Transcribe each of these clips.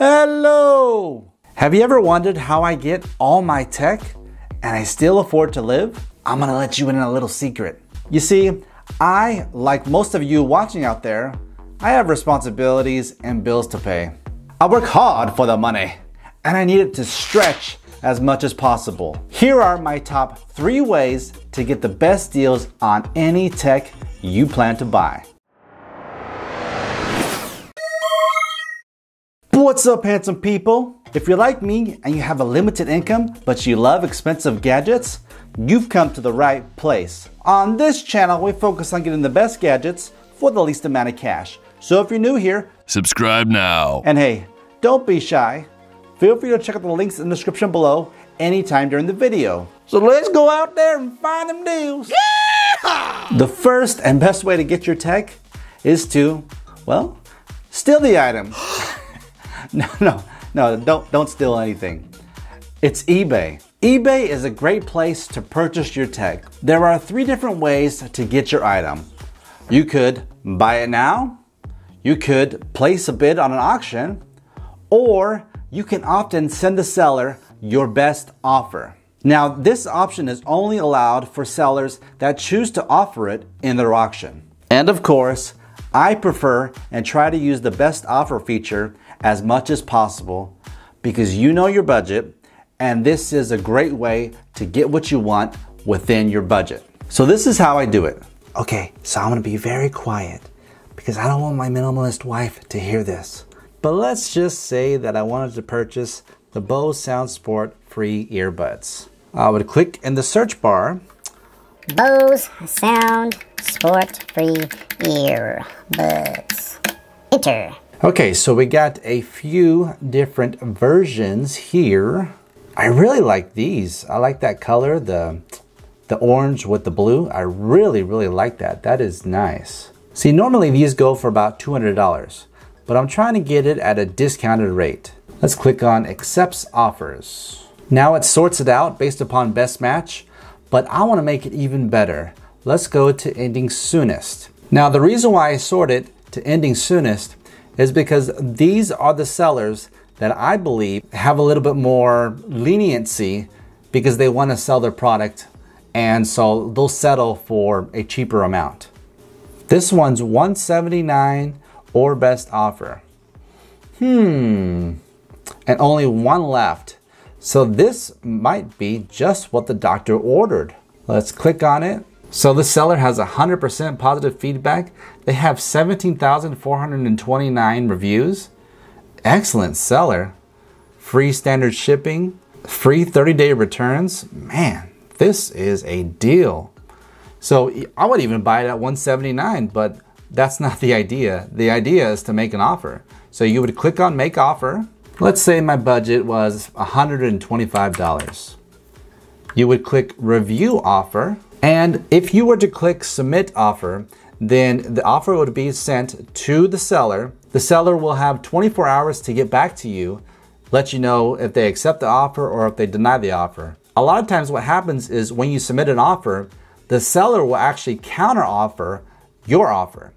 Hello! Have you ever wondered how I get all my tech and I still afford to live? I'm gonna let you in on a little secret. You see, I, like most of you watching out there, I have responsibilities and bills to pay. I work hard for the money and I need it to stretch as much as possible. Here are my top 3 ways to get the best deals on any tech you plan to buy. What's up, handsome people? If you're like me and you have a limited income, but you love expensive gadgets, you've come to the right place. On this channel, we focus on getting the best gadgets for the least amount of cash. So if you're new here, subscribe now. And hey, don't be shy. Feel free to check out the links in the description below anytime during the video. So let's go out there and find them deals. Yeah! The first and best way to get your tech is to, well, steal the item. No, don't steal anything. It's eBay. eBay is a great place to purchase your tech. There are 3 different ways to get your item. You could buy it now, you could place a bid on an auction, or you can often send the seller your best offer. Now, this option is only allowed for sellers that choose to offer it in their auction. And of course, I prefer and try to use the best offer feature as much as possible because you know your budget, and this is a great way to get what you want within your budget. So this is how I do it. Okay, so I'm gonna be very quiet because I don't want my minimalist wife to hear this. But let's just say that I wanted to purchase the Bose SoundSport free earbuds. I would click in the search bar, Bose SoundSport free earbuds. Enter. Okay, so we got a few different versions here. I really like these. I like that color, the orange with the blue. I really like that. That is nice. See, normally these go for about $200, but I'm trying to get it at a discounted rate. Let's click on Accepts Offers. Now it sorts it out based upon best match, but I want to make it even better. Let's go to Ending Soonest. Now the reason why I sort it to Ending Soonest is because these are the sellers that I believe have a little bit more leniency because they want to sell their product, and so they'll settle for a cheaper amount. This one's $179 or best offer. And only 1 left. So this might be just what the doctor ordered. Let's click on it. So the seller has 100% positive feedback. They have 17,429 reviews. Excellent seller. Free standard shipping. Free 30-day returns. Man, this is a deal. So I would even buy it at $179, but that's not the idea. The idea is to make an offer. So you would click on Make Offer. Let's say my budget was $125. You would click Review Offer. And if you were to click Submit Offer, then the offer would be sent to the seller. The seller will have 24 hours to get back to you, let you know if they accept the offer or if they deny the offer. A lot of times what happens is when you submit an offer, the seller will actually counter offer your offer.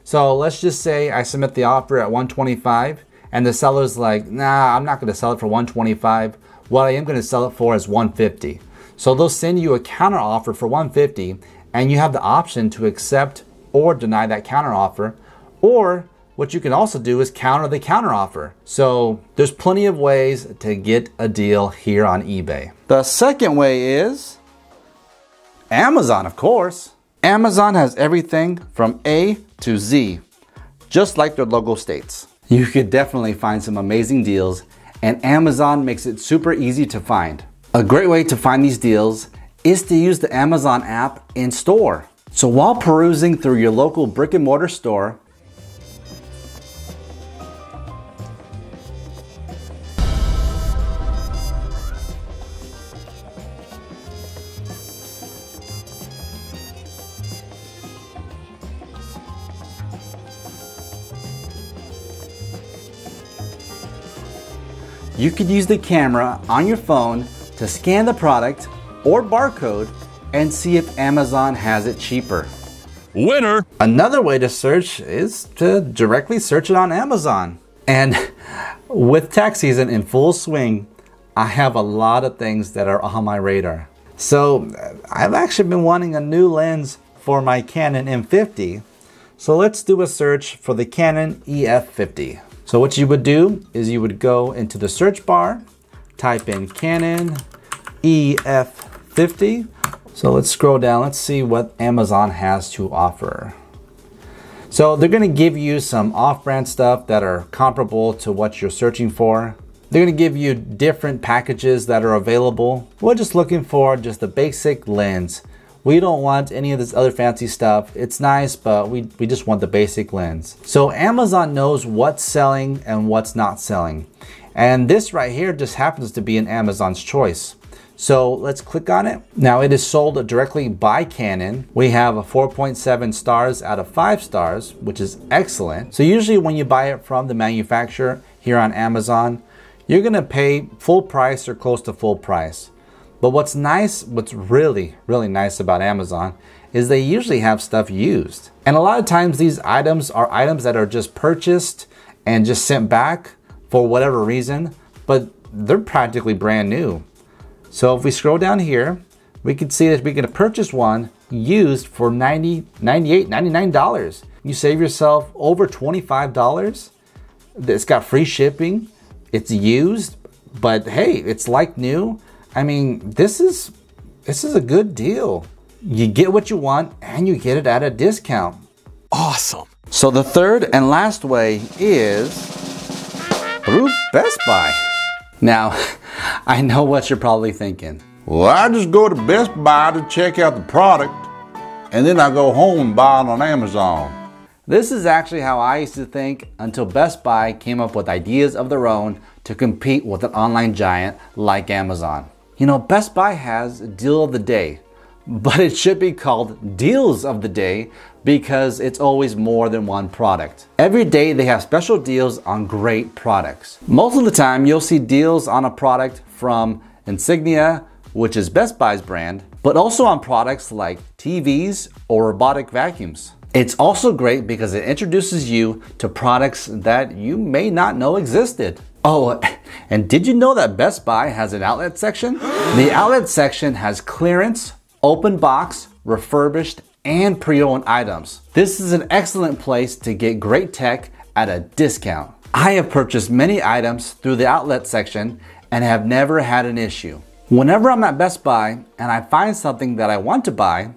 So let's just say I submit the offer at $125 and the seller's like, nah, I'm not gonna sell it for $125. What I am gonna sell it for is $150. So they'll send you a counter offer for $150 and you have the option to accept or deny that counter offer. Or what you can also do is counter the counter offer. So there's plenty of ways to get a deal here on eBay. The second way is Amazon, of course. Amazon has everything from A to Z, just like their logo states. You could definitely find some amazing deals, and Amazon makes it super easy to find. A great way to find these deals is to use the Amazon app in store. So while perusing through your local brick and mortar store, you could use the camera on your phone to scan the product or barcode and see if Amazon has it cheaper. Winner! Another way to search is to directly search it on Amazon. And With tax season in full swing, I have a lot of things that are on my radar. So I've actually been wanting a new lens for my Canon M50. So let's do a search for the Canon EF50. So what you would do is you would go into the search bar, type in Canon EF50. So let's scroll down, let's see what Amazon has to offer. So they're gonna give you some off-brand stuff that are comparable to what you're searching for. They're gonna give you different packages that are available. We're just looking for just the basic lens. We don't want any of this other fancy stuff. It's nice, but we just want the basic lens. So Amazon knows what's selling and what's not selling. And this right here just happens to be an Amazon's choice. So let's click on it. Now it is sold directly by Canon. We have a 4.7 stars out of 5 stars, which is excellent. So usually when you buy it from the manufacturer here on Amazon, you're gonna pay full price or close to full price. But what's really nice about Amazon is they usually have stuff used. And a lot of times these items are items that are just purchased and just sent back for whatever reason, but they're practically brand new. So if we scroll down here, we can see that we can purchase one used for $98, $99. You save yourself over $25. It's got free shipping. It's used, but hey, it's like new. I mean, this is a good deal. You get what you want and you get it at a discount. Awesome. So the third and last way is through Best Buy. Now, I know what you're probably thinking. Well, I just go to Best Buy to check out the product, and then I go home and buy it on Amazon. This is actually how I used to think until Best Buy came up with ideas of their own to compete with an online giant like Amazon. You know, Best Buy has Deal of the Day, but it should be called Deals of the Day because it's always more than one product. Every day they have special deals on great products. Most of the time you'll see deals on a product from Insignia, which is Best Buy's brand, but also on products like TVs or robotic vacuums. It's also great because it introduces you to products that you may not know existed. Oh, and did you know that Best Buy has an outlet section? The outlet section has clearance, open box, refurbished, and pre-owned items. This is an excellent place to get great tech at a discount. I have purchased many items through the outlet section and have never had an issue. Whenever I'm at Best Buy and I find something that I want to buy,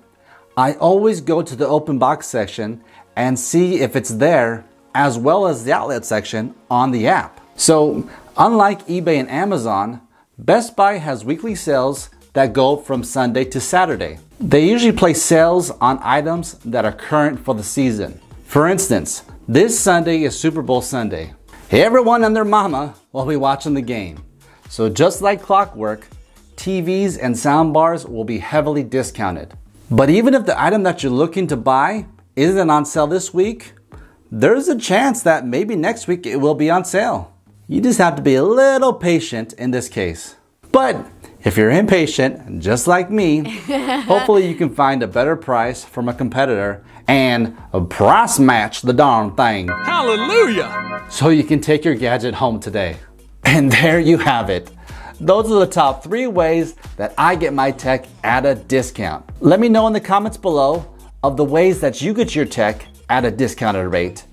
I always go to the open box section and see if it's there, as well as the outlet section on the app. So, unlike eBay and Amazon, Best Buy has weekly sales that go from Sunday to Saturday. They usually place sales on items that are current for the season. For instance, this Sunday is Super Bowl Sunday. Everyone and their mama will be watching the game. So just like clockwork, TVs and soundbars will be heavily discounted. But even if the item that you're looking to buy isn't on sale this week, there's a chance that maybe next week it will be on sale. You just have to be a little patient in this case. But if you're impatient, just like me, hopefully you can find a better price from a competitor and price match the darn thing. Hallelujah! So you can take your gadget home today. And there you have it. Those are the top 3 ways that I get my tech at a discount. Let me know in the comments below of the ways that you get your tech at a discounted rate,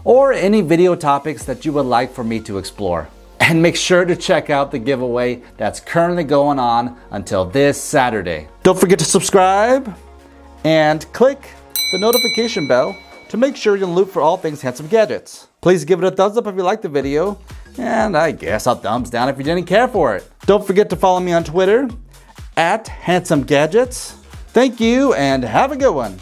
or any video topics that you would like for me to explore. And make sure to check out the giveaway that's currently going on until this Saturday. Don't forget to subscribe and click the notification bell to make sure you're in the loop for all things Handsome Gadgets. Please give it a thumbs up if you liked the video, and I guess a thumbs down if you didn't care for it. Don't forget to follow me on Twitter @HandsomeGadgets. Thank you and have a good one.